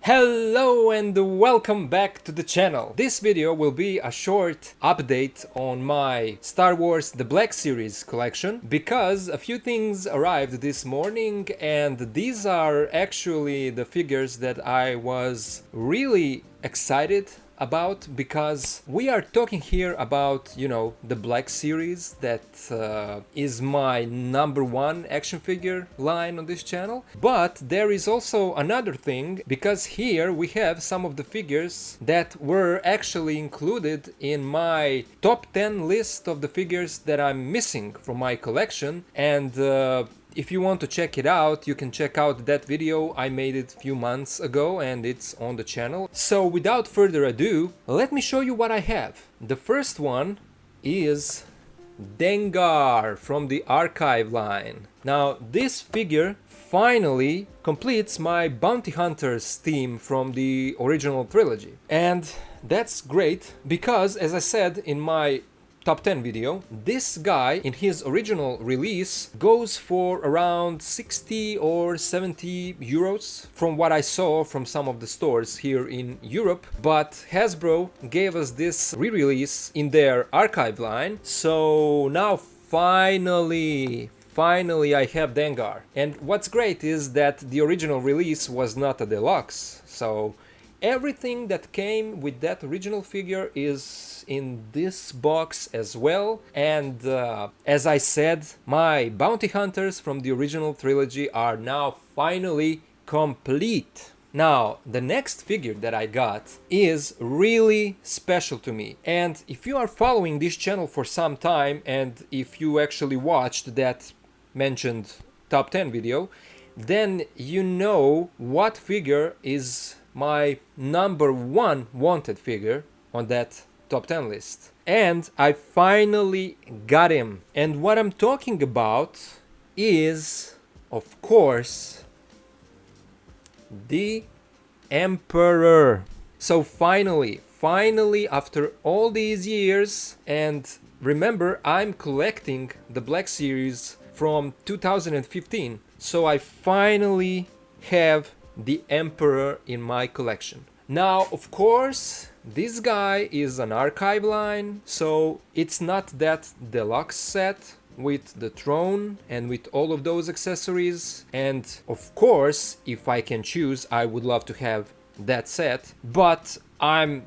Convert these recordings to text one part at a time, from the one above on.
Hello and welcome back to the channel. This video will be a short update on my Star Wars The Black Series collection because a few things arrived this morning and these are actually the figures that I was really excited about because we are talking here about, the Black Series that is my #1 action figure line on this channel. But there is also another thing because here we have some of the figures that were actually included in my top 10 list of the figures that I'm missing from my collection. And if you want to check it out, you can check out that video. I made it a few months ago and it's on the channel. So without further ado, let me show you what I have. The first one is Dengar from the Archive line. Now this figure finally completes my Bounty Hunters theme from the original trilogy. And that's great because, as I said in my top 10 video, this guy in his original release goes for around 60 or 70 euros from what I saw from some of the stores here in Europe, but Hasbro gave us this re-release in their archive line, so now finally I have Dengar. And what's great is that the original release was not a deluxe, so everything that came with that original figure is in this box as well. And as I said, my Bounty Hunters from the original trilogy are now finally complete. Now, the next figure that I got is really special to me. And if you are following this channel for some time, and if you actually watched that mentioned top 10 video, then you know what figure is my #1 wanted figure on that top 10 list. And I finally got him. And what I'm talking about is, of course, the Emperor. So finally, after all these years, and remember, I'm collecting the Black Series from 2015, so I finally have the Emperor in my collection. Now, of course, this guy is an archive line, so it's not that deluxe set with the throne and with all of those accessories. And of course, if I can choose, I would love to have that set, but I'm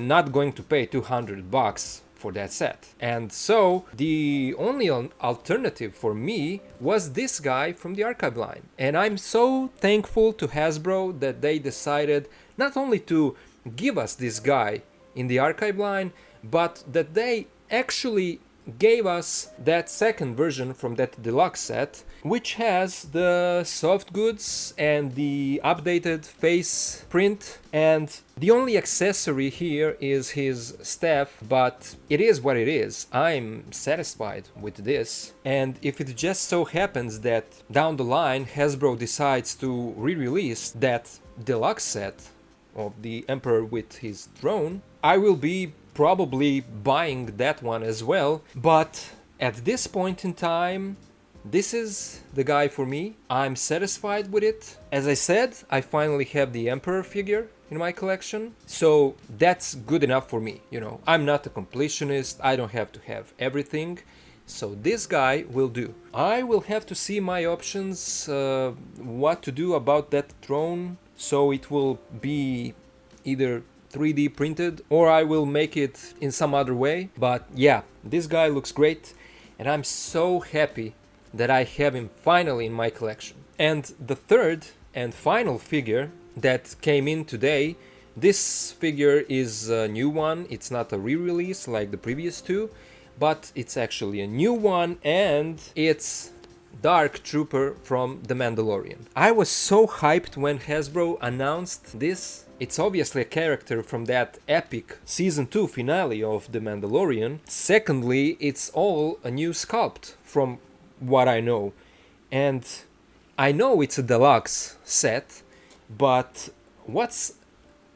not going to pay 200 bucks for that set. And so the only alternative for me was this guy from the archive line. And I'm so thankful to Hasbro that they decided not only to give us this guy in the archive line, but that they actually gave us that second version from that deluxe set, which has the soft goods and the updated face print. And the only accessory here is his staff, but it is what it is. I'm satisfied with this. And if it just so happens that down the line Hasbro decides to re-release that deluxe set of the Emperor with his throne, I will be probably buying that one as well. But at this point in time, this is the guy for me. I'm satisfied with it. As I said, I finally have the Emperor figure in my collection, so that's good enough for me. I'm not a completionist, I don't have to have everything, so this guy will do. I will have to see my options, what to do about that throne, so it will be either 3D printed or I will make it in some other way. But yeah, this guy looks great and I'm so happy that I have him finally in my collection. And the third and final figure that came in today, this figure is a new one. It's not a re-release like the previous two, but it's actually a new one, and it's Dark Trooper from The Mandalorian. I was so hyped when Hasbro announced this. It's obviously a character from that epic Season 2 finale of The Mandalorian. Secondly, it's all a new sculpt from what I know. And I know it's a deluxe set, but what's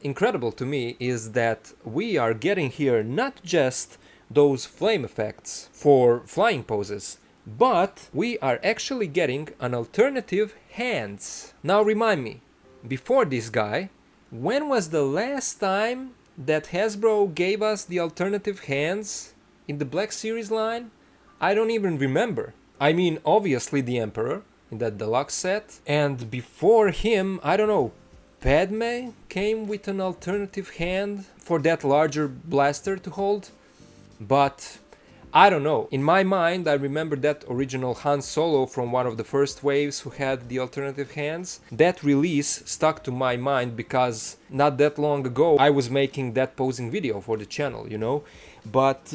incredible to me is that we are getting here not just those flame effects for flying poses, but we are actually getting an alternative hands. Now remind me, before this guy, When was the last time that Hasbro gave us the alternative hands in the Black Series line? I don't even remember. I mean, obviously the Emperor in that deluxe set, and before him, I don't know, Padme came with an alternative hand for that larger blaster to hold, but I don't know. In my mind, I remember that original Han Solo from one of the first waves who had the alternative hands. That release stuck to my mind because not that long ago I was making that posing video for the channel, you know. But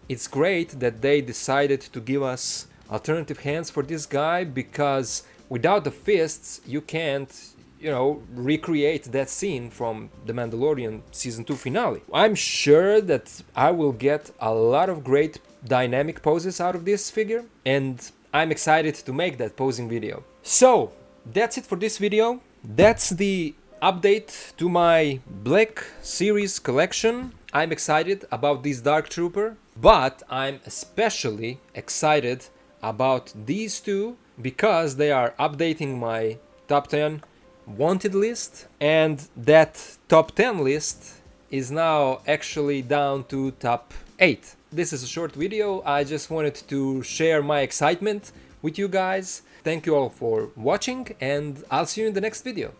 it's great that they decided to give us alternative hands for this guy, because without the fists you can't, you know, recreate that scene from The Mandalorian Season 2 finale. I'm sure that I will get a lot of great dynamic poses out of this figure, and I'm excited to make that posing video. So, that's it for this video. That's the update to my Black Series collection. I'm excited about this Dark Trooper, but I'm especially excited about these two because they are updating my top 10 wanted list, and that top 10 list is now actually down to top 8. This is a short video. I just wanted to share my excitement with you guys. Thank you all for watching, and I'll see you in the next video.